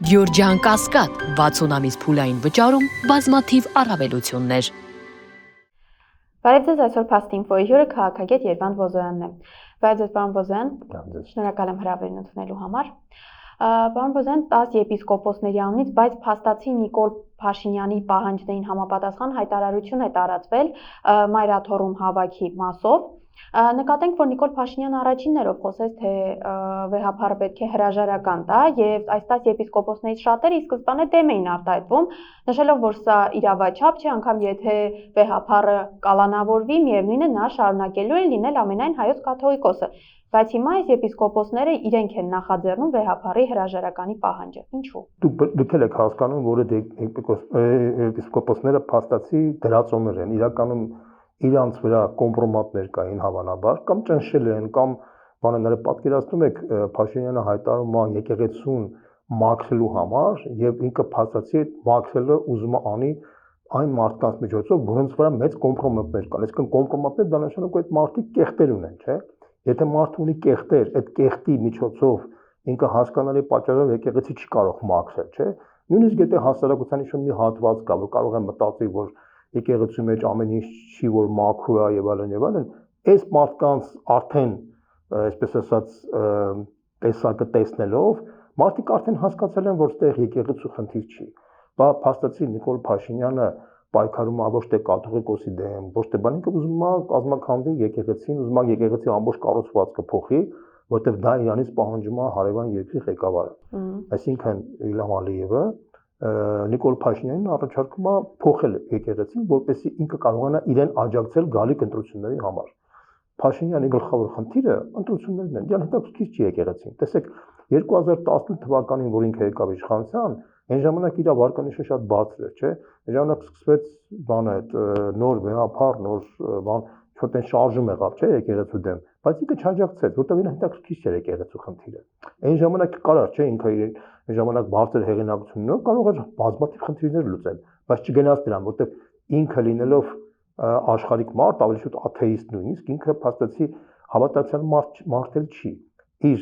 Գյորջյան Կասկադ 60 ամիս փուլային վճարում բազմաթիվ առավելություններ։ Բարև ձեզ, այսօր Փաստինֆոյի հյուրը քաղաքագետ Երվանդ Բոզոյանն է։ Բարև ձեզ, պարոն Բոզոյան։ Շնորհակալ եմ հրավերն ընդունելու համար։ Պարոն Բոզոյան, 10 եպիսկոպոսների անունից, բայց փաստացի Նիկոլ Փաշինյանի պահանջներին համապատասխան հայտարարություն է տարածվել մայրաթոռում հավաքի մասով։ Նկատենք, որ Նիկոլ Փաշինյանը առաջինն էր, ով խոսեց, թե վեհափառը պետք է հրաժարական տա, եւ այս 10 եպիսկոպոսներից շատերը ի սկզբանե դեմ էին արտահայտվում, նշելով, որ սա իրավաչափ չէ, անգամ եթե վեհափառը կալանավորվի, միևնույն է նա շարունակելու է լինել ամենայն հայոց կաթողիկոսը, բայց հիմա այս եպիսկոպոսները իրենք են նախաձեռնում վեհափառի հրաժարականի պահանջը։ Ինչու՞։ Դուք եք հասկանում, որ եպիսկոպոսները փաստացի դրածոներ են, իրականում իրանց վրա կոմպրոմատներ կային հավանաբար, կամ ճնշել են, կամ բաները պատկերացնում եք Փաշինյանը հայտարարում է եկեղեցուն մաքրելու համար եւ ինքը փաստացի այդ մաքրելը ուզում է անի այն մարդկանց միջոցով, որոնց վրա մեծ կոմպրոմատներ կան։ Այսինքն կոմպրոմատներ դա նշանակում է այդ մարդիկ կեղտեր ունեն, չէ՞։ Եթե մարդը ունի կեղտեր, այդ կեղտի միջոցով ինքը հասկանալի պատճառով եկեղեցի չի կարող մաքրել, չէ՞։ Նույնիսկ եթե հասարակության ինչ-որ մի հատված կա, որ կարող է մտածի, որ եկեղեցու մեջ ամեն ինչ չի, որ մաքուր է եւ այլն, այս մարդկանց արդեն, այսպես ասած, տեսակը տեսնելով, մարդիկ արդեն հասկացել են, որ այդտեղ եկեղեցու խնդիր չի։ Բա փաստացի Նիկոլ Փաշինյանը պայքարում է ոչ թե կաթողիկոսի դեմ, ոչ թե բան, ինքը ուզում է կազմաքանդի եկեղեցին, ուզում է եկեղեցի ամբողջ կառուցվածքը փոխի, որտեղ դա իրանից պահանջում է հարևան երկրի ղեկավարը։ Այսինքն Իլհամ Ալիևը Նիկոլ Փաշինյանին առաջարկում է փոխել եկեղեցին, որպեսզի ինքը կարողանա իրեն աջակցել գալիք ընտրությունների համար։ Փաշինյանի գլխավոր խնդիրը ընտրություններն են, իրան հետաքրքիր չի եկեղեցին։ Տեսեք, 2018 թվականին, որ ինքը եկավ իշխանության, այն ժամանակ իր վարկանիշը շատ բարձր էր, չէ՞։ Այն ժամանակ սկսվեց բանը այդ նոր վեհափառ, նոր բան, շուտ են շարժում եղավ, չէ՞, եկեղեցու դեմ, բայց ինքը չաջակցեց, որտեղ իրեն հետաքրքիր չէր եկեղեցու խնդիրը։ Այն ժամանակ կարար, չէ՞, ինքը այն ժամանակ բարձր հեղինակությունով կարող էր բազմաթիվ խնդիրներ լուծել, բայց չգնաց դրան, որտեղ ինքը լինելով աշխարհիկ մարդ, ավելի շուտ աթեիստ նույնիսկ, ինքը փաստացի հավատացյալ մարդ էլ չի։ Իր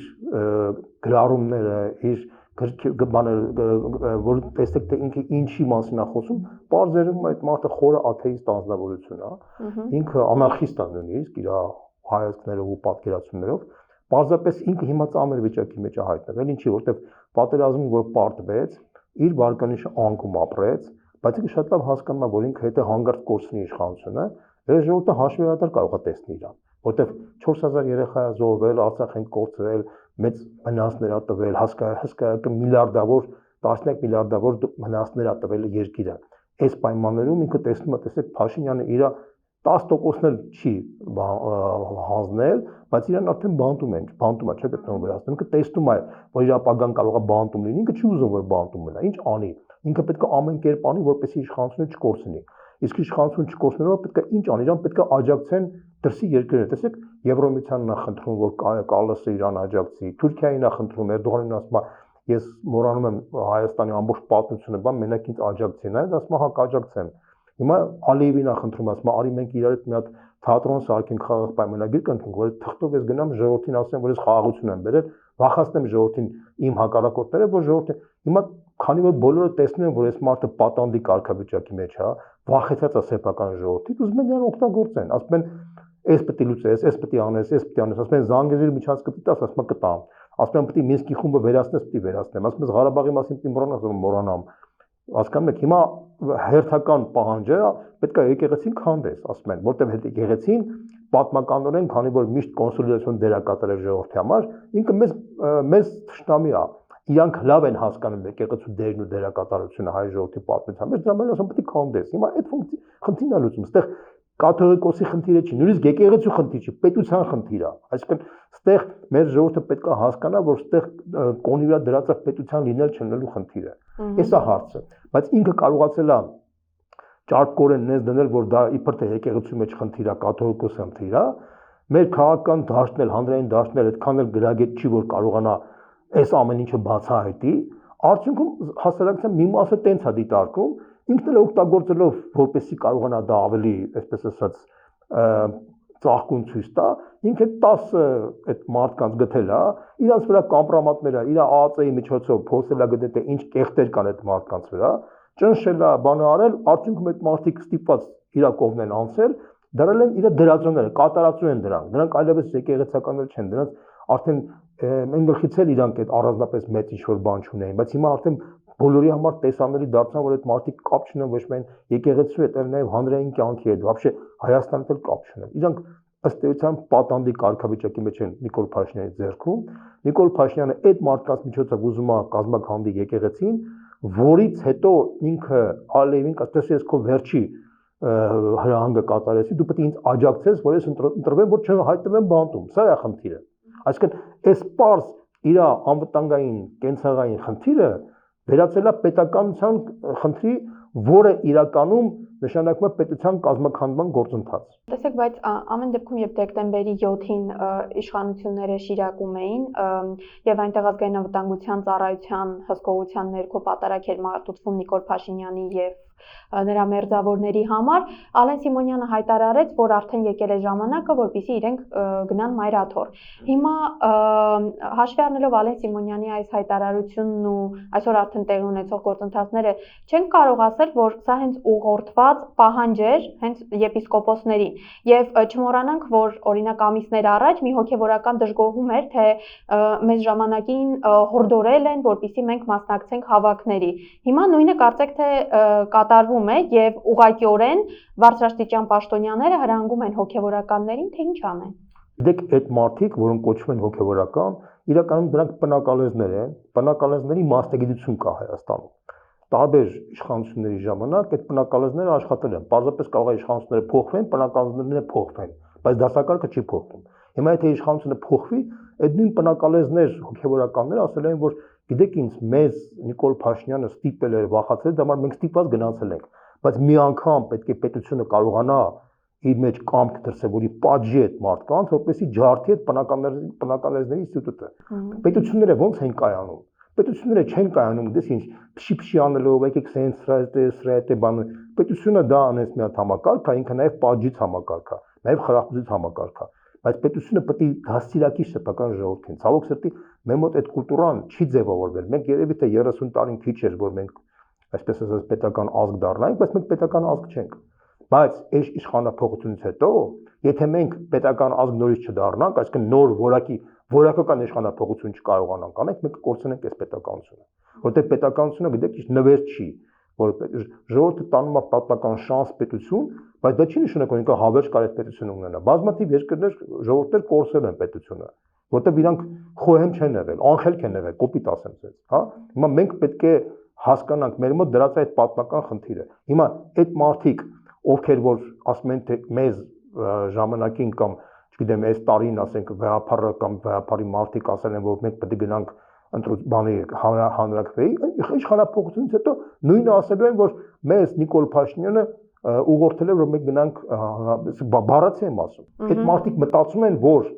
գրառումները, իր որ տեսեք թե ինքը ինչի մասին է խոսում, բարձրում այդ մարդը խորը աթեիստ անձնավորություն է, ինքը անարխիստ է նույնիսկ իր հայացքներով ու պատկերացումներով, պարզապես ինքը հիմա ծանր վիճակի մեջ է հայտնվել, ինչի որտեղ պատերազմում որ պարտվեց, իր վարկանիշը անկում ապրեց, բայց ինքը շատ լավ հասկանում է, որ ինքը եթե հանգարտ կորցնի իշխանությունը, այս ժողովուրդը հաշվետար կարող է տեսնել իրան, որտեղ 4000 երեխա է զոհվել, Արցախ են կորցրել, մեծ վնասներ է տվել, հսկայական միլիարդավոր, տասնյակ միլիարդավոր վնասներ է տվել երկիրը։ Այս պայմաններում ինքը տեսնում է, տեսեք, Փաշինյանը իր 10%-ն էլ չի հանձնել, բայց իրան արդեն բանտում է, չէ՞ գտնվում Վրաստանում։ Ինքը տեսնում է, որ իր ապագան կարող է բանտում լինի, ինքը չի ուզում որ բանտում մնա, ինչ անի։ Ինքը պետք է ամեն կերպ անի, որպեսզի իշխանությունը չկորցնի։ Իսկ իշխանությունը չկորցնելով պետք է ինչ անի, իրան պետք է աջակցեն դրսի երկրները։ Տեսեք, Եվրոմիցյանն է խնդրում, որ Կալասը իրան աջակցի, Թուրքիային է խնդրում, Էրդողանին ասում է, ես մոռանում եմ Հայաստանի ամբողջ պատմությունը, բան մենակ ինձ աջակցին, այլ ասում է, հա կաջակցեմ։ Հիմա Ալիևին է խնդրում, ասում է, արի մենք իրար հետ մի հատ թատրոն սարքենք, խաղաղ պայմանագիր կնքենք, որ թղթով ես գնամ ժողովրդին ասեմ, որ ես խաղաղություն եմ բերել, վախացնեմ ժողովրդին իմ հակառակորդները, որ ժողովրդը հիմա քանի որ բոլորը տեսնում են, որ այս մարդը պատանդի կարգավիճակի մեջ է, վախեցած է սեփական ժողովրդից, ուզում են իրան օգտագործեն, ասում են այս պետք է լուծես, այս պետք է անես, այս պետք է անես, ասում են Զանգեզուրի միջանցքը պետք է տաս, ասում են կտամ, ասում են պետք է Մինսկի խումբը վերացնես, պետք է վերացնեմ, ասում են Ղարաբաղի մասին պետք է մոռանաս, ասում են մոռանամ, հասկանում եք, հիմա հերթական պահանջը պետք է եկեղեցին քանդես, ասում են, որտեղ հետ եկեղեցին պատմականորեն, քանի որ միշտ կոնսոլիդացիոն դեր է կատարել ժողովրդի համար, ինքը մեզ թշնամի է, իրանք լավ են հասկանում եկեղեցու դերն ու դերակատարությունը հայ ժողովրդի պատմության մեջ, դրա համար ասում պետք է քանդես, հիմա այդ խնդիրն է լուծում, այստեղ կաթողիկոսի խնդիրը չի, նույնիսկ եկեղեցու խնդիր չի, պետության խնդիր է, այսինքն այստեղ մեր ժողովուրդը պետք է հասկանա, որ այստեղ կոնի վրա դրած է պետության լինել չլինելու խնդիրը, այս է հարցը, բայց ինքը կարողացել է ճարպկորեն նես դնել, որ դա իբր թե եկեղեցու մեջ խնդիր է, կաթողիկոսի խնդիր է, մեր քաղաքական դաշտն էլ, հանրային դաշտն էլ այդքան էլ գրագետ չի, որ կարողանա այս ամեն ինչը բացահայտի, արդյունքում հասարակության մի մասը տենց է դիտարկում, ինքն էլ օգտագործելով, որպեսզի կարողանա դա ավելի, այսպես ասած, ծաղկուն ցույց տա, ինքը 10 այդ մարդկանց գտել է, իրանց վրա կամպրոմատներ է, իր ԱԱՑ-ի միջոցով փորձել է գտել թե ինչ կեղտեր կան այդ մարդկանց վրա, ճնշել է, բանը արել, արդյունքում այդ մարդիկ ստիպված իր կողմն են անցել, դրել են իր դրածոները, կատարածու են դրանք այլևս եկեղեցականներ չեն, դրանց արդեն մենք գլխից էլ իրանք այդ առանձնապես մեծ ինչ-որ բան չունեին, բայց հիմա արդեն բոլորի համար տեսանելի դարձան, որ այդ մարդիկ կապ չունեն ոչ միայն եկեղեցու հետ, այլ նաև հանրային կյանքի հետ, вообще Հայաստանի հետ կապ չունեն։ Իրանք ըստ էության պատանդի կարգավիճակի մեջ են Նիկոլ Փաշինյանի ձեռքում։ Նիկոլ Փաշինյանը այդ մարդկանց միջոցով ուզում է կազմակերպի եկեղեցին, որից հետո ինքը Ալիևին կասես ես քո վերջի հրահանգը կատարեցի, դու պետք է ինձ աջակցես, որ ես ընտրվեմ, որ չհայտնվեմ բանտում։ Սա է խնդիրը։ Այսինքն այս պարզ իր անվտանգային կենցաղային խնդիրը վերածել է պետականության խնդրի, որը իրականում նշանակում է պետության կազմակերպման գործընթաց։ Տեսեք, բայց ամեն դեպքում երբ դեկտեմբերի 7-ին իշխանությունները շիրակում էին եւ այնտեղ ազգային անվտանգության ծառայության հսկողության ներքո պատարակ էր մատուցվում Նիկոլ Փաշինյանի եւ նրա մերձավորների համար, Ալեն Սիմոնյանը հայտարարեց, որ արդեն եկել է ժամանակը, որպեսզի իրենք գնան մայրաթոռ։ Հիմա հաշվի առնելով Ալեն Սիմոնյանի այս հայտարարությունն ու այսօր արդեն տեղի ունեցող գործընթացները, չեն կարող ասել, որ սա հենց ուղղորդված պահանջ էր հենց եպիսկոպոսներին։ Եվ չմոռանանք, որ օրինակ ամիսներ առաջ մի հոգևորական դժգոհում էր, թե մեզ ժամանակին հորդորել են, որպեսզի մենք մասնակցենք հավաքների։ Հիմա նույնը կարծեք թե կատարվում է եւ ուղղակիորեն բարձրաստիճան պաշտոնյաները հրանգում են հոգևորականներին, թե ինչ անեն։ Դեք այդ մարդիկ, որոնք կոչվում են հոգևորական, իրականում դրանք բնակալեզներ են, բնակալեզների մասնագիտություն կա Հայաստանում։ Տարբեր իշխանությունների ժամանակ այդ բնակալեզները աշխատել են։ Պարզապես կարող է իշխանությունները փոխվեն, բնակալեզները փոխվեն, բայց դասակարգը չի փոխվում։ Հիմա եթե իշխանությունը փոխվի, այդ նույն բնակալեզներ հոգևորականները ասել են, որ գիտեք ինձ մեզ Նիկոլ Փաշինյանը ստիպել էր վախացել, դա համար մենք ստիպված գնացել ենք, բայց մի անգամ պետք է պետությունը կարողանա իր մեջ կամք դրսել, որի պատժի այդ մարդկանց, որպեսզի ջարդի այդ բնակալեզների ինստիտուտը։ Պետությունները ո՞նց են կայանում։ Պետությունները չեն կայանում, դες ինչ փշի անելով, եկեք սրա այդ բանը։ Պետությունը դա անես մի հատ համակարգ է, ինքը նաև պատժից համակարգ է, նաև խրախուսից համակարգ է։ Բայց պետությունը պետք է դաստիարակի սեփական ժողովրդին։ Ցավոք սրտի մեր մոտ այդ կուլտուրան չի ձևավորվել։ Մենք երևի թե 30 տարին քիչ էր, որ մենք այսպես ասած պետական ազգ դառնանք, բայց մենք պետական ազգ չենք։ Բայց այս իշխանափոխությունից հետո, եթե մենք պետական ազգ նորից չդառնանք, այսինքն նոր որակական իշխանափոխություն չկարողանանք անել, մենք կկորցնենք այս պետականությունը։ Որտեղ պետականությունը գիտեք ինչ նվեր չի, որ ժողովուրդը տանում է պատմական շանս պետություն, բայց դա չի նշանակում ինքը հավերժ կար այդ պետությունը ունենա։ Բազմաթիվ երկրներ ժողովուրդներ կորցրել են պետությունը, որտեղ իրանք խոհեմ չեն եղել, անխելք են եղել, կոպիտ ասեմ ձեզ, հա։ Հիմա մենք պետք է հասկանանք մեր մոտ դրած այդ պատմական խնդիրը։ Հիմա այդ մարդիկ, ովքեր որ ասում են թե մեզ ժամանակին կամ չգիտեմ, այս տարին ասենք վեհապարը կամ վեհապարի մարդիկ ասել են, որ մենք պետք է գնանք բանի հանրակրվեի, իշխանափոխությունից հետո նույնը ասելու են, որ մեզ Նիկոլ Փաշինյանը ուղղորդել է, որ մենք գնանք բառացի եմ ասում։ Այդ մարդիկ մտածում են, որ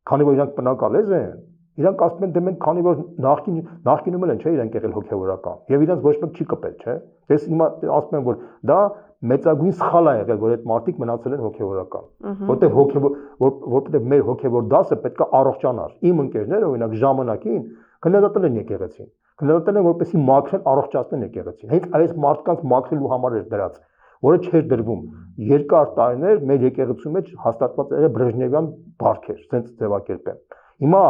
քանի որ իրանք բնակալեզ են, իրանք ասում են դե մենք քանի որ նախկինում են, չէ, իրանք եղել հոգևորական, եւ իրանք ոչ մեկ չի կպել, չէ։ Ես հիմա ասում եմ, որ դա մեծագույն սխալ է եղել, որ այդ մարդիկ մնացել են հոգևորական, որովհետեւ մեր հոգևոր դասը պետք է առողջանար։ Իմ ընկերները օրինակ ժամանակին քննադատել են եկեղեցին, քննադատել են որպեսզի մաքրեն, առողջացնեն եկեղեցին։ Հենց այս մարդկանց մաքրելու համար էր դրած, որը չէր դրվում։ Երկար տարիներ մեր եկեղեցու մեջ հաստատված էր բրեժնևյան բարքեր, sense ձևակերպեմ։ Հիմա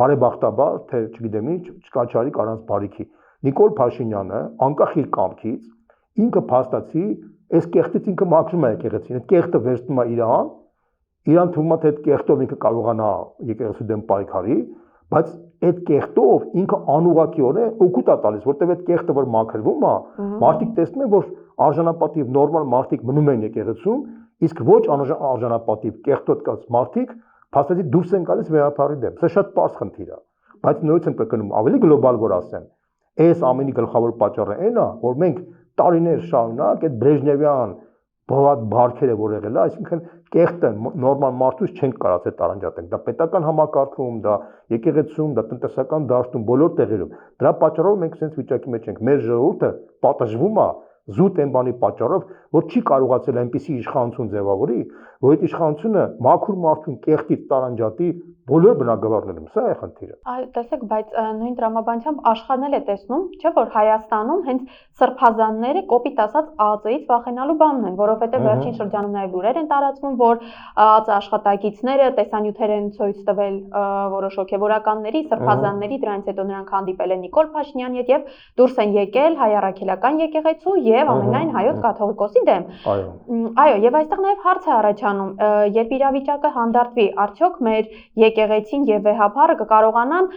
բարեբախտաբար, թե չգիտեմ ինչ, չկաչարի առանց բարիքի։ Նիկոլ Փաշինյանը անկախ իր կամքից ինքը փաստացի այս կեղտից ինքը մաքրում է եկեղեցին, այդ կեղտը վերցնում է իրան թվում է թե այդ կեղտով ինքը կարողանա եկեղեցու դեմ պայքարի, բայց այդ կեղտով ինքը անուղղակիորեն օգուտ է տալիս, որտեղ այդ կեղտը որ մաքրվում է, մարդիկ տեսնում են, որ արժանապատիվ նորմալ մարդիկ մնում են եկեղեցում, իսկ ոչ արժանապատիվ կեղտոտված մարդիկ փաստացի դուրս են գալիս վեհապարի դեմ։ Սա շատ պարզ խնդիր է, բայց նույնիսկ եմ կրկնում, ավելի գլոբալ որ ասեմ, այս ամենի գլխավոր պատճառը այն է, որ մենք տարիներ շարունակ այդ բրեժնևյան բողոք բարքերը որ եղել է, այսինքն կեղտը նորմալ մարդուց չենք կարած այդ տարանջատենք։ Դա պետական համակարգում, դա եկեղեցում, դա տնտեսական դաշտում, բոլոր տեղերում։ Դրա պատճառով մենք sense վիճակի մեջ ենք։ Մեր ժողովուրդը պատժվում է զուտ են բանի պատճառով, որ չի կարողացել այնպիսի իշխանություն ձևավորի, որ այդ իշխանությունը մաքուր մարդուն կեղտից տարանջատի բոլոր բնակավարներում, սա է խնդիրը։ Այո, տեսեք, բայց նույն տրամաբանությամբ աշխարհն էլ է տեսնում, չէ՞ որ Հայաստանում հենց սրբազանները կոպիտ ասած ԱԱԾ-ից վախենալու բան ունեն, որովհետև վերջին շրջանում նաև լուրեր են տարածվում, որ ԱԱԾ աշխատակիցները տեսանյութեր են ցույց տվել որոշ հոգևորականների, սրբազանների, դրանից հետո նրանք հանդիպել են Նիկոլ Փաշինյանի հետ եւ դուրս են եկել հայ առաքելական եկեղեցու եւ ամենայն հայոց կաթողիկոսի դեմ։ Այո, եւ այստեղ նաև հարց է առաջանում, երբ իրավիճակը հանդարտվի, արդյոք մեր եկեղեցին եւ վեհապարը կկարողանան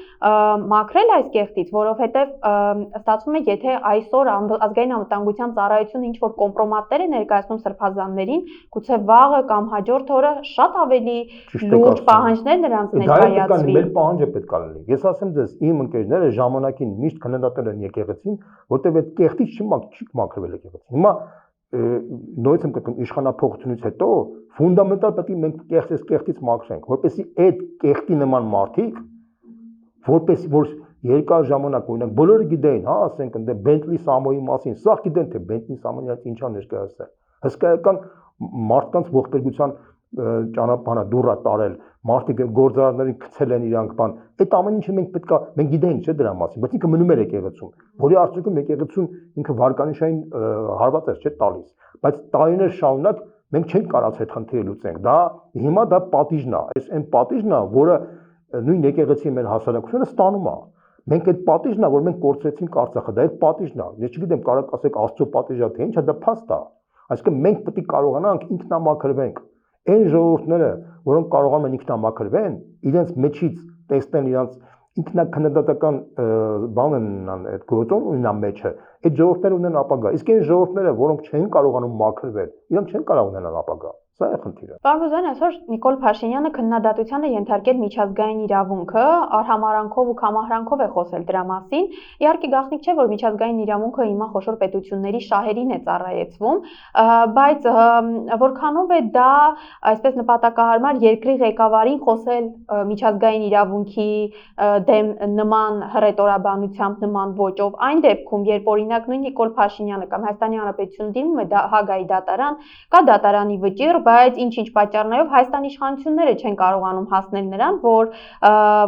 մաքրել այս կեղտից, որովհետեւ ստացվում է, եթե այսօր ազգային անվտանգության ծառայությունը ինչ որ կոմպրոմատներ է ներկայացնում սրբազաններին, գուցե վաղը կամ հաջորդ օրը շատ ավելի լուրջ պահանջներ նրանց ներկայացվի։ Մեր պահանջը պետք է լինի։ Ես ասեմ ձեզ, իմ ընկերները ժամանակին միշտ քննադատել են եկեղեցին, որտեղ այդ կեղտից չի մաքրվել եկեղեցին։ Հիմա նույնիսկ կգամ իշխանապողությունից հետո ֆունդամենտալ պետք է մենք կեղտից մաքրենք, որպեսզի այդ կեղտի նման մարդիկ, որպես որ երկար ժամանակ օրինակ բոլորը գիտեին, հա, ասենք ընդ Bentley Samoy-ի մասին, սա գիտեն թե Bentley Samoy-ը ինչա ներկայացել։ Հսկայական մարդկանց ողբերգության ճանապարհը դուռա տարել, մարդիկ գործարարներին գցել են իրանք բան։ Այդ ամեն ինչը մենք գիտենք չէ դրա մասին, բայց ինքը մնում էր եկեղեցում, որի արդյունքում եկեղեցուն ինքը վարկանիշային հարվածեր չէ տալիս, բայց տարիներ շարունակ մենք չենք կարած այդ խնդիրը լուծենք։ Դա հիմա դա պատիժն է, այն պատիժն է, որը նույն եկեղեցի մեր հասարակությունը ստանում է։ Մենք այդ պատիժն է, որ մենք կորցրեցինք Արցախը, դա այդ պատիժն է։ Ես չգիտեմ կարող ասեք Աստծո պատիժա թե ինչ է, դա փաստ է։ Այսինքն մենք պետք է կարողանանք ինքնամաքրվենք։ Այն ժողովուրդները, որոնք կարողանում են ինքնամաքրվեն, իրենց մեջից տեսնեն իրենց ինքնակնդատական բան ունենան այդ գործոն ունենան մեջը, այդ ժողովուրդները ունեն ապագա։ Իսկ այն ժողովուրդները, որոնք չեն կարողանում մաքրվել, իրենք չեն կարող ունենալ ապագա։ Սա է խնդիրը։ Պարոն Բոզյան, այսօր Նիկոլ Փաշինյանը քննադատության է ենթարկել միջազգային իրավունքը, արհամարանքով ու կամահրանքով է խոսել դրա մասին։ Իհարկե գաղտնիք չէ, որ միջազգային իրավունքը հիմա խոշոր պետությունների շահերին է ծառայեցվում, բայց որքանով է դա այսպես նպատակահարմար երկրի ղեկավարին խոսել միջազգային իրավունքի դեմ նման հռետորաբանությամբ, նման ոճով, այն դեպքում, երբ օրինակ նույն Նիկոլ Փաշինյանը կամ Հայաստանի Հանրապետությունը դիմում է Հագայի դատարան, կա դատարանի վճիռ, բայց ինչ-ինչ պատճառներով Հայաստանի իշխանությունները չեն կարողանում հասնել նրան, որ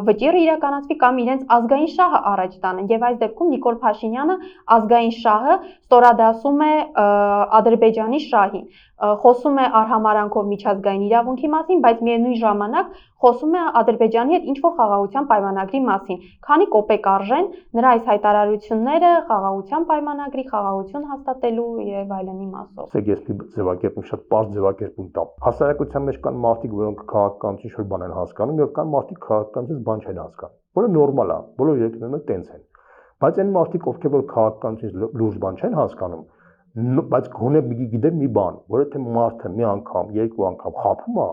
վճիռը իրականացվի կամ իրենց ազգային շահը առաջ տանեն։ Եվ այս դեպքում Նիկոլ Փաշինյանը ազգային շահը ստորադասում է Ադրբեջանի շահին, խոսում է արհամարանքով միջազգային իրավունքի մասին, բայց միևնույն ժամանակ խոսում է Ադրբեջանի հետ ինչ-որ խաղաղության պայմանագրի մասին։ Քանի կոպեկ արժեն նրա այս հայտարարությունները խաղաղության պայմանագրի, խաղաղություն հաստատելու եւ այլնի մասով։ Ես մի ձևակերպում շատ པարզ ձևակերպում տամ։ Հասարակության մեջ կան մարդիկ, որոնք քաղաքականություն ինչ-որ բան են հասկանում, եւ կան մարդիկ քաղաքականությունից բան չեն հասկանում։ Որը նորմալ է, բոլոր երկրներում տենց են։ Բայց այն մարդիկ, ովքեր որ քաղաքականությունից լուրջ բան չեն հասկանում, բայց գոնե գիտեն մի բան, որը թե մարդը մի անգամ, երկու անգամ խափում է,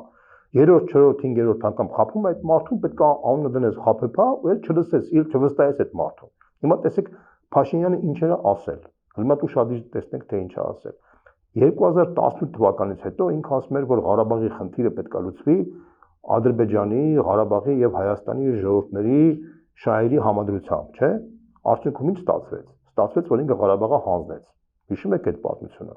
երրորդ, չորրորդ, հինգերորդ անգամ խափում է, այդ մարդուն պետք է անունը դնես խափեփա, ու էլ չլսես, իր չվստահես այդ մարդուն։ Հիմա տեսեք Փաշինյանը ինչեր է ասել։ Հիմա դու շատ տեսնեք թե ինչ է ասել։ 2018 թվականից հետո ինքը ասում էր, որ Ղարաբաղի խնդիրը պետք է լուծվի Ադրբեջանի, Ղարաբաղի եւ Հայաստանի ժողովուրդների շահերի համադրությամբ, չէ՞։ Արդյունքում ինչ ստացվեց։ Ստացվեց, որ ինքը Ղարաբաղը հանձնեց։ Հիշում եք այդ պատմությունը։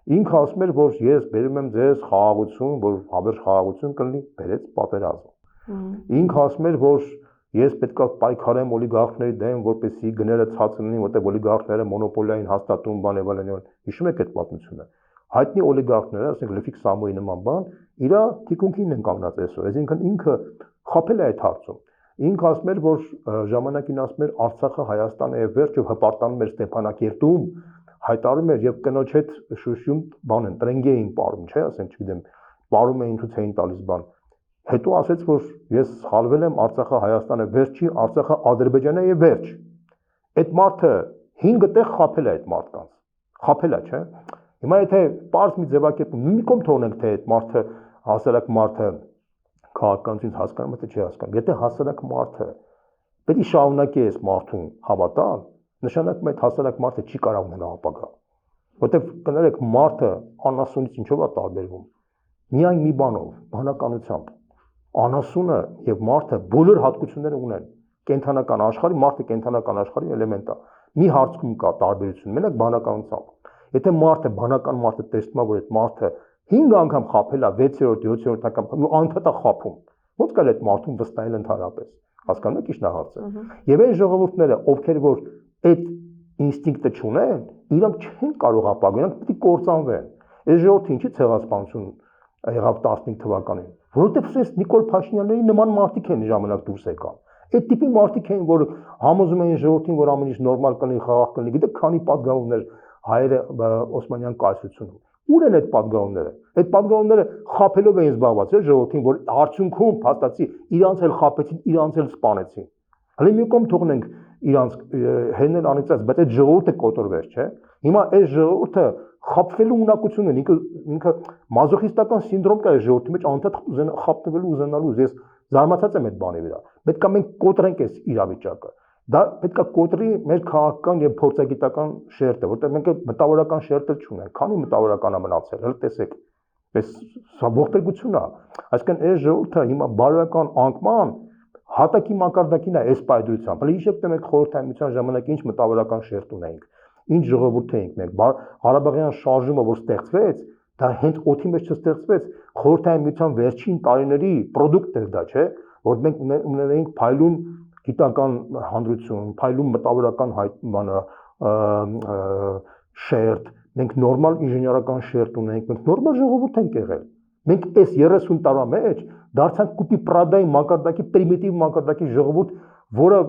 Ինքը ասում էր, որ ես բերում եմ ձեզ խաղաղություն, որ հավերժ խաղաղություն կլինի, բերեց պատերազմ։ Ինքը ասում էր, որ ես պետք է պայքարեմ օլիգարխների դեմ, որպեսզի գները ցած լինի, որտեղ օլիգարխները մոնոպոլիա են հաստատում, բան եւ այլն։ Հիշում եք այդ պատմությունը։ Հայտնի օլիգարխները, ասենք Լեֆիկ Սամոյի նման բան, իր թիկունքին են կանգնած այսօր։ Այսինքն ինքը խփել է այդ հարցում։ Ինքը ասում էր, որ ժամանակին ասում էր Արցախը Հայաստանը եւ վերջ եւ հպարտանում էր Ստեփանակերտում, հայտարարում էր եւ կնոջ հետ Շուշիում բան են, տրենգի էին ապարում, չէ՞, ասենք, չգիտեմ, ապարում էին ցույց էին տալիս բան։ Հետո ասեց, որ ես սխալվել եմ, Արցախը Հայաստանը վերջի, Արցախը Ադրբեջանը եւ վերջ։ Այդ մարդը 5 տեղ խափել է այդ մարդկանց։ Խափել է, չէ՞։ Հիմա եթե པարզ մի ձևակերպում մի կողմ թողնենք, թե այդ մարդը հասարակ մարդը քաղաքականությունից հասկանում է թե չի հասկանում։ Եթե հասարակ մարդը պետք է շարունակի այս մարդուն հավատալ, նշանակում է այդ հասարակ մարդը չի կարող ունենալ ապագա։ Որտեվ կներեք մարդը անասունից ինչով է տարբերվում։ Միայն մի բանով, բանականությամբ։ Անասունը եւ մարդը բոլոր հատկությունները ունեն։ Կենթանական աշխարհի մարդը կենթանական աշխարհի էլեմենտ է։ Մի հարցում կա տարբերություն, մենակ բանականությամբ։ Եթե մարդը բանական մարդը տեսնում է, որ այդ մարդը 5 անգամ խաբել է 6-րդ, 7-րդ անգամ ու անդադար է խաբում, ո՞նց կա այդ մարդուն վստահել ընդհանրապես։ Հասկանում եք ի՞նչն է հարցը։ Եվ այն ժողովուրդները, ովքեր որ այդ ինստինկտը չունեն, իրանք չեն կարող ապագա, իրանք պետք է կործանվեն։ Այս ժողովուրդը ինչի ցեղասպանություն եղավ 15 թվականին, որովհետև այս Նիկոլ Փաշինյանների նման մարդիկ են ժամանակ դուրս եկան։ Այդ տիպի մարդիկ են, որ համոզում էին ժողովրդին, որ ամեն ինչ նորմալ կլինի, խաղաղ կլինի։ Գիտեք, քանի պատգամներ հայերը Օսմանյան կայսրությունում։ Ուր են այդ պատգամները։ Այդ պատգամները խաբելով էին զբաղված ժողովրդին, որ արդյունքում փաստացի իրանց էլ խաբեցին, իրանց էլ սպանեցին։ Հələ մի կողմ թողնենք իրանց հենել անիծած, բայց այդ ժողովուրդը կոտորվեր, չէ։ Հիմա այս ժողովուրդը խաբվելու ունակություն ունի, ինքը մազոխիստական սինդրոմ կա այս ժողովրդի մեջ, անդադար խաբնվելու ուզենալու։ Ես զարմացած եմ այդ բանի վրա։ Պետք է մենք կոտրենք այս իրավիճակը։ Դա պետք է կոտրի մեր քաղաքական եւ փորձագիտական շերտը, որտեղ մենք մտավորական շերտը չունենք։ Քանի մտավորական է մնացել, հələ տեսեք։ Այս ողբերգությունն է։ Այսինքն այս ժողովուրդը հիմա բարոյական անկման հատակի մակարդակին է այս պայծրությամբ։ Հələ հիշեք թե մենք խորհրդային միության ժամանակ ինչ մտավորական շերտ ունեինք, ինչ ժողովուրդ էինք մենք։ Ղարաբաղյան շարժումը որ ստեղծվեց, դա հենց օդի մեջ չստեղծվեց, խորհրդային միության վերջին տարիների պրոդուկտ էր դա, չէ, որ մենք ունենայինք փայլուն գիտական հանրություն, փայլուն մտավորական շերտ, մենք նորմալ ինժեներական շերտ ունենք, մենք նորմալ ժողովուրդ ենք եղել։ Մենք այս 30 տարվա մեջ դարձանք կուպի Պրադայի մակարդակի պրիմիտիվ մակարդակի ժողովուրդ, որը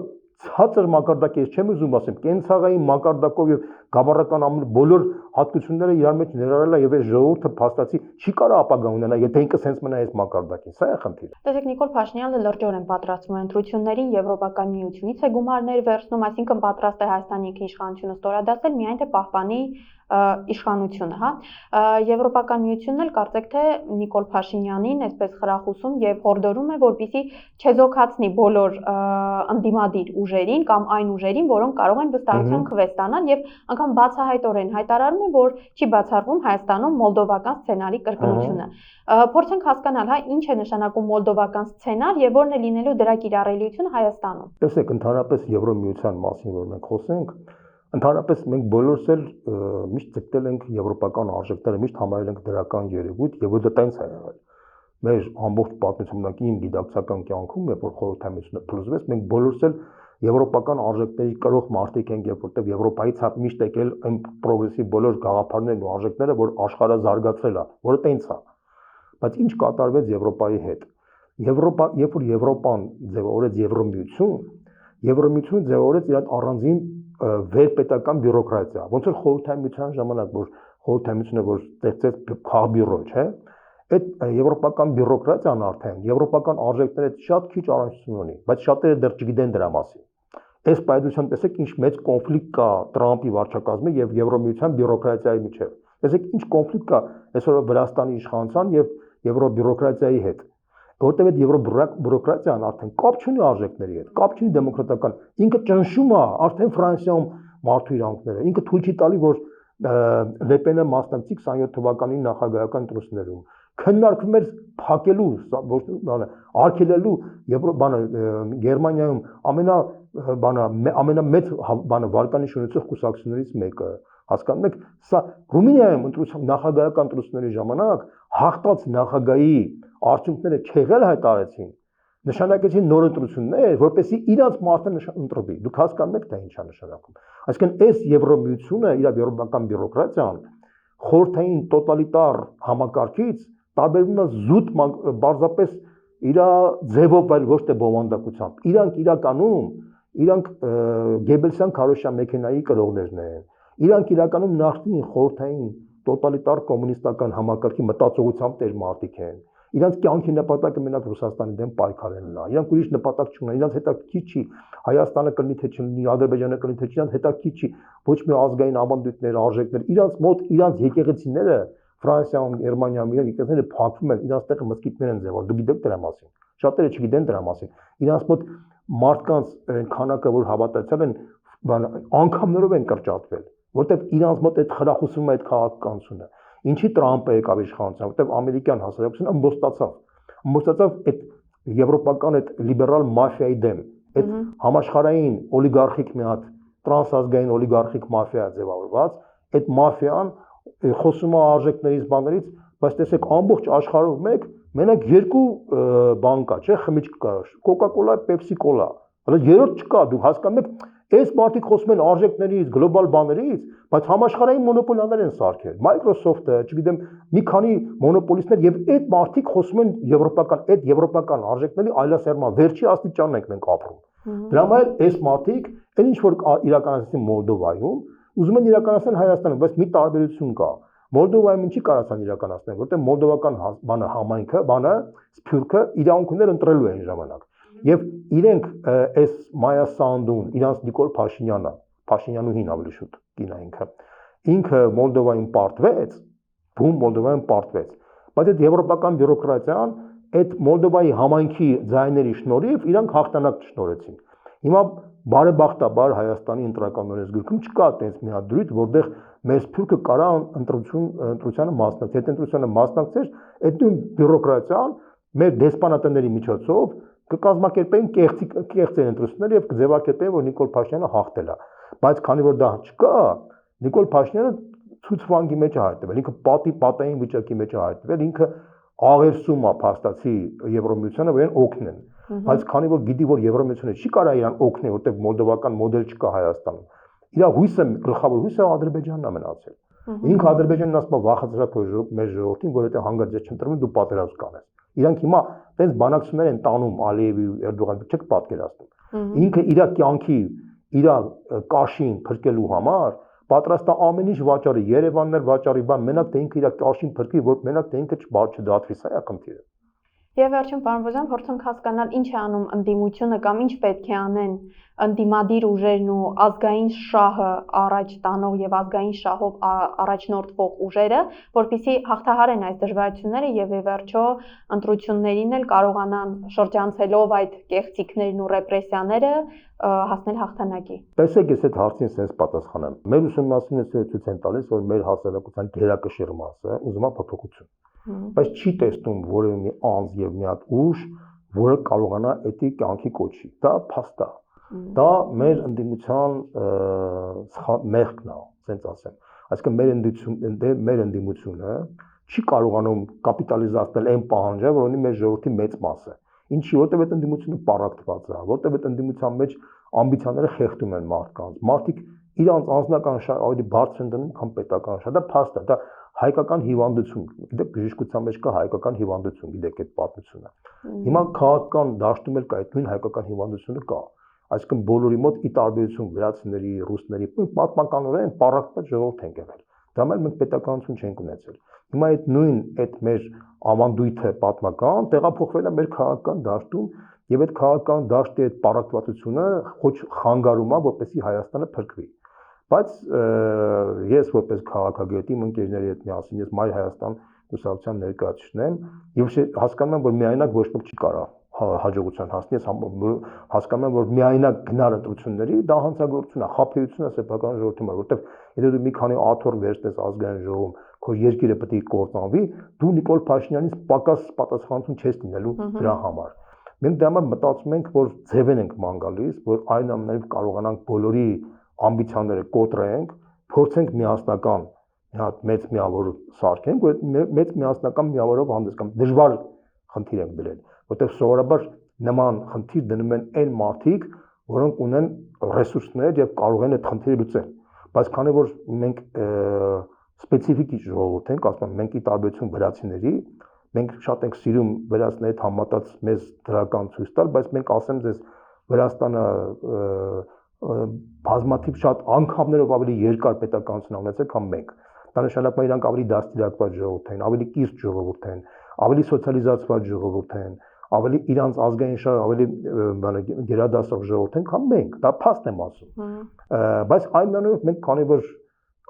ցածր մակարդակի ես չեմ ուզում ասեմ, կենցաղային մակարդակով եւ գաբառական բոլոր հատկությունները իրար մեջ ներառել է եւ այս ժողովուրդը փաստացի չի կարող ապագա ունենա, եթե ինքը սենց մնա այս մակարդակին։ Սա է խնդիրը։ Տեսեք, Նիկոլ Փաշինյանը լրջորեն պատրաստվում է ընտրություններին, Եվրոպական միությունից է գումարներ վերցնում, այսինքն պատրաստ է Հայաստանի ինքը իշխանությունը ստորադասել, միայն թե պահպանի իշխանությունը, հա։ Եվրոպական միությունն էլ կարծեք թե Նիկոլ Փաշինյանին այսպես խրախուսում եւ հորդորում է, որպեսզի չեզոքացնի բոլոր ընդդիմադիր ուժերին կամ այն ուժերին, որոնք կարող են վստահության քվե ստանալ եւ անգամ բացահայտորեն հայտարարում է, որ չի բացառվում Հայաստանում մոլդովական սցենարի կրկնությունը։ Փորձենք հասկանալ, հա, ինչ է նշանակում մոլդովական սցենար եւ որն է լինելու դրա կիրառելիությունը Հայաստանում։ Տեսեք, ընդհանրապես Եվրոմիության մասին որ մենք խոսենք, ընդհանրապես մենք բոլորս էլ միշտ ձգտել ենք եվրոպական արժեքները, միշտ համարել ենք դրական երևույթ եւ դա տենց է եղել։ Մեր ամբողջ պատմությունն իմ գիտակցական կյանքում, երբ որ խորհրդային միությունը փլուզվեց, մենք բոլորս էլ եվրոպական արժեքների կրող մարդիկ ենք, երբ որտեղ Եվրոպայից հա միշտ եկել այն պրոգրեսիվ բոլոր գաղափարներն ու արժեքները, որ աշխարհը զարգացրել է, որը տենց է։ Բայց ինչ կատարվեց Եվրոպայի հետ։ Երբ որ Եվրոպան ձևավորեց Եվրոմիությունը ձևավորեց իր առանձին վերպետական բյուրոկրատիա, ոնց որ խորհրդային միության ժամանակ, որ խորհրդային միությունը որ ստեղծեց քաղբյուրո, չէ, այդ եվրոպական բյուրոկրատիան արդեն եվրոպական արժեքների հետ շատ քիչ առնչություն ունի, բայց շատերը դեռ չգիտեն դրա մասին։ Այս պայծրությամբ տեսեք ինչ մեծ կոնֆլիկտ կա Տրամպի վարչակազմի եւ Եվրոմիության բյուրոկրատիայի միջեւ։ Տեսեք ինչ կոնֆլիկտ կա այսօր Վրաստանի իշխանության եւ եվրոբյուրոկրատիայի հետ, որտեղ այդ եվրոբյուրոկրատիան արդեն կապ չունի արժեքների հետ, կապ չունի դեմոկրատական, ինքը ճնշում է արդեն Ֆրանսիայում մարդու իրանքները, ինքը թույլ չի տալի, որ Լեպենը մասնակցի 27 թվականի նախագահական ընտրություններում, քննարկվում էր փակելու, արգելելու Գերմանիայում ամենամեծ վարկանիշ ունեցող կուսակցություններից մեկը, հասկանում եք, սա Ռումինիայում նախագահական ընտրությունների ժամանակ հաղթած նախագահի արդյունքները չեղել հայտարարեցին, նշանակեցին նոր ընտրություններ, որպեսզի իրաց մարդը ընտրվի։ Դուք հասկանում եք դա ինչ է նշանակում։ Այսինքն այս Եվրոմիությունը, իր եվրոպական բյուրոկրատիան խորհրդային տոտալիտար համակարգից տարբերվում է զուտ բարձրապես իր ձևով, այլ ոչ թե բովանդակությամբ։ Իրանք Գեբելսյան քարոշչյան մեքենայի կրողներն են։ Իրանք իրականում նախնին խորհրդային տոտալիտար կոմունիստական համակարգի մտածողությամբ տեր մարդիկ են։ Իրանք կյանքի նպատակը մենակ Ռուսաստանի դեմ պայքարելն է։ Իրանք ուրիշ նպատակ չունեն, իրանք հետաքրքիր չի Հայաստանը կլինի թե չլինի, Ադրբեջանը կլինի թե չի, իրանք հետաքրքիր չի ոչ մի ազգային ավանդույթներ, արժեքներ, իրանք մոտ իրանք եկեղեցիները Ֆրանսիայում, Գերմանիայում իրանք եկեղեցիները փակվում են, իրանք տեղը մզկիթներ են ձևավորվում։ Դուք գիտեք դրա մասին։ Շատերը չգիտեն դրա մասին։ Իրանք մոտ մարդկանց քանակը, որ հավատացյալ են, անգամներով են կրճատվել, որտեղ իրանք մոտ այդ խրախուսվում է այդ քաղաքականությունը։ Ինչի Տրամպը եկավ իշխանության, որտեղ ամերիկյան հասարակությունը ըմբոստացավ այդ եվրոպական այդ լիբերալ մաֆիայի դեմ, այդ համաշխարհային օլիգարխիկ մի հատ տրանսազգային օլիգարխիկ մաֆիա ձևավորված, այդ մաֆիան խոսում է արժեքներից, բաներից, բայց տեսեք ամբողջ աշխարհով մենակ երկու բան կա, չէ, խմիչք կա, Coca-Cola, Pepsi-Cola։ Հələ երրորդ չկա, դուք հասկանում եք, այս մարդիկ խոսում են արժեքներից, գլոբալ բաներից, բայց համաշխարհային մոնոպոլիաներ են սարքել։ Microsoft-ը, չգիտեմ, մի քանի մոնոպոլիստներ եւ այդ մարդիկ խոսում են եվրոպական արժեքների այլասերման վերջի աստիճանն ենք մենք ապրում։ Դրա համար այս մարդիկ, այն ինչ որ իրականացին Մոլդովայում, ուզում են իրականացնել Հայաստանում, բայց մի տարբերություն կա։ Մոլդովայում ինչի կարացան իրականացնել, որտեղ մոլդովական համայնքը, սփյուռքը իրավունքներ ընտրելու են ժամանակ։ Եվ իրենք այս Մայա Սանդուն, իրանց Նիկոլ Փաշինյանուհին ավելի շուտ կինա ինքը Մոլդովայում պարտվեց, բայց այդ եվրոպական բյուրոկրատիան այդ Մոլդովայի համայնքի ձայների շնորհիվ իրանք հաղթանակ չշնորհեցին։ Հիմա բարեբախտաբար Հայաստանի ընտրական օրենսգրքում չկա այդպես մի հատ դրույթ, որտեղ մեր սփյուռքը կարա ընտրությանը մասնակցել, այդ ընտրությանը մասնակցել, այդ նույն բյուրոկրատիան մեր դեսպանատների միջոցով կկազմակերպեին կեղծեն ընտրությունները եւ կձևակերպեին, որ Նիկոլ Փաշինյանը հաղթել է։ Բայց քանի որ դա չկա, Նիկոլ Փաշինյանը ցուցվանգի մեջ է հայտնվել, ինքը պատային վիճակի մեջ է հայտնվել, ինքը աղերսում է փաստացի Եվրոմիությանը, որ իրեն օգնեն։ Բայց քանի որ գիտի, որ Եվրոմիությունը չի կարա իրան օգնել, որտեղ մոլդովական մոդել չկա Հայաստանում, իր գլխավոր հույսը Ադրբեջանն է մնացել։ Ինքը Ադրբեջանն ասում է վախեցրակ մեր ժողովրդին, որ եթե հանգարց չընտրվի դու պատերազմ կանես։ Իրանք հիմա տենց բանակցություններ են տանում Ալիևի Էրդողանի, չեք պատկերացնում։ Ինքը իր կյանքի, իր կաշին փրկելու համար պատրաստ է ամեն ինչ վաճառի, Երևաններ վաճառի, մենակ թե ինքը իր կաշին փրկի, որ մենակ թե ինքը չդատվի, սա է խնդիրը։ Եվ վերջում պարոն Բոզյան, փորձենք հասկանալ ինչ է անում ընդդիմությունը կամ ինչ պետք է անեն ընդդիմադիր ուժերն ու ազգային շահը առաջ տանող եւ ազգային շահով առաջնորդվող ուժերը, որպեսզի հաղթահարեն այս դժվարությունները եւ ի վերջո ընտրություններին էլ կարողանան շրջանցելով այդ կեղծիքներն ու ռեպրեսիաները հասնել հաղթանակի։ Տեսեք, ես այդ հարցին sense պատասխանեմ։ Մեր ուսումնասիրությունները ցույց են տալիս, որ մեր հասարակության գերակշիռ մասը ուզում է փոփոխություն։ Բայց չի տեսնում որևէ մի անձ եւ մի հատ ուժ, որը կարողանա էդի կյանքի կոչի։ Դա փաստ է։ Դա մեր ընդդիմության մեղքն է, ասենց ասեմ։ Այսինքն մեր ընդդիմությունը չի կարողանում կապիտալիզացնել այն պահանջը, որ ունի մեր ժողովրդի մեծ մասը։ Ինչի, որտեղ այդ ընդդիմությունը պարակտված է, որտեղ այդ ընդդիմության մեջ ամբիցիաները խեղդում են մարդկանց։ Մարդիկ իրանց անձնական շահ ավելի բարձր են դնում, քան պետական շահ։ Դա փաստ է, դա հայկական հիվանդություն, գիտեք, բժշկության մեջ կա հայկական հիվանդություն, գիտեք այդ պատմությունը։ Հիմա քաղաքական դաշտում էլ կա այդ նույն հայկական հիվանդությունը կա։ Այսինքն բոլորի մոտ ի տարբերություն վրացիների, ռուսների, պատմականորեն պարակտված ժողովուրդ են եղել։ Դա համար մենք պետականություն չենք ունեցել։ Հիմա այդ նույն մեր ավանդույթը պատմական տեղափոխվել է մեր քաղաքական դաշտում եւ այդ քաղաքական դաշտի այդ պարակտվածությունը խանգարում է, որպեսզի Հայաստանը փրկվի։ Բայց ես որպես քաղաքագետ իմ ընկերների հետ միասին ես Մայր Հայաստան լուսավորության ներկայացուցիչն եմ եւ հասկանում եմ, որ միայնակ ոչ ոք չի կարող հաջողության հասնել, ես հասկանում եմ, որ միայնակ գնալ ընտրությունների դա հանցագործություն է, խաբեություն է սեփական ժողովրդի համար, որովհետեւ եթե դու մի քանի աթոռ վերցնես ազգային ժողովում, քո երկիրը պետք է կործանվի, դու Նիկոլ Փաշինյանից պակաս պատասխանատուն չես լինելու դրա համար։ Մենք դրա համար մտածում ենք, որ ձևեն ենք ման գալիս, որ այնուամենայնիվ կարողանանք բոլորի ամբիցիաները կոտրենք, փորձենք միասնական մի հատ մեծ միավոր սարքենք, որ մեծ միասնական միավորով հանդես գանք։ Դժվար խնդիր ենք դրել, որտեղ սովորաբար նման խնդիր դնում են այն մարդիկ, որոնք ունեն ռեսուրսներ եւ կարող են այդ խնդիրը լուծել։ Բայց քանի որ մենք սպეციფიկ ժողովուրդ ենք, ասում եմ, մենք ի տարբերություն վրացիների, մենք շատ ենք սիրում վրացիների հետ համատած մեզ դրական ցույց տալ, բայց մենք ասեմ ձեզ Վրաստանը բազմաթիվ շատ անգամներով ավելի երկար պետականություն ունեցել, քան մենք։ Դա նշանակում է իրանք ավելի դաստիարակված ժողովուրդ են, ավելի կիրթ ժողովուրդ են, ավելի սոցիալիզացված ժողովուրդ են, ավելի իրանց ազգային շահ ավելի գերադասող ժողովուրդ են, քան մենք։ Դա փաստ եմ ասում։ Բայց այնուամենայնիվ մենք քանի որ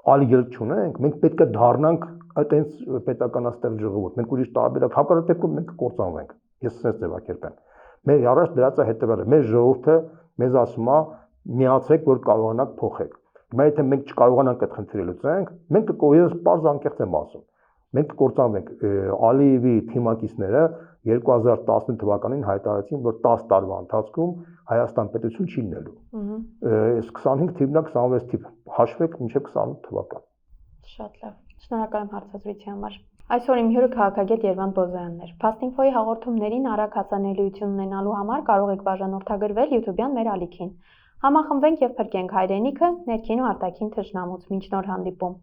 այլ ելք չունենք, մենք պետք է դառնանք այտենց պետականաստեղծ ժողովուրդ։ Մենք ուրիշ տարբերակ հակառակ դեպքում մենք կործանվենք։ Ես ասես ձևակերպեմ։ Մեր առաջ դրած է հետևյալը, մեր ժողովուրդը մեզ ասում է միացեք, որ կարողանանք փոխեք։ Հիմա եթե մենք չկարողանանք այդ խնդիրը լուծենք, մենք ես պարզ անկեղծ եմ ասում։ Մենք կործանվենք։ Ալիևի թիմակիցները 2018 թվականին հայտարարեցին, որ 10 տարվա ընթացքում Հայաստան պետություն չի լինելու։ Այս 25 թիվն է 26 թիվ։ Հաշվեք մինչև 28 թվական։ Շատ լավ։ Շնորհակալ եմ հարցազրույցի համար։ Այսօր իմ հյուրը քաղաքագետ Երվանդ Բոզոյանն էր։ Fast-Info-ի հաղորդումներին արագ հասանելիություն ունենալու համար կարող եք բաժանորդագրվել YouTube-յան մեր ալիքին։ Համախմբվենք եւ փրկենք հայրենիքը ներքին ու արտաքին թշնամուց։ Մինչ նոր հանդիպում։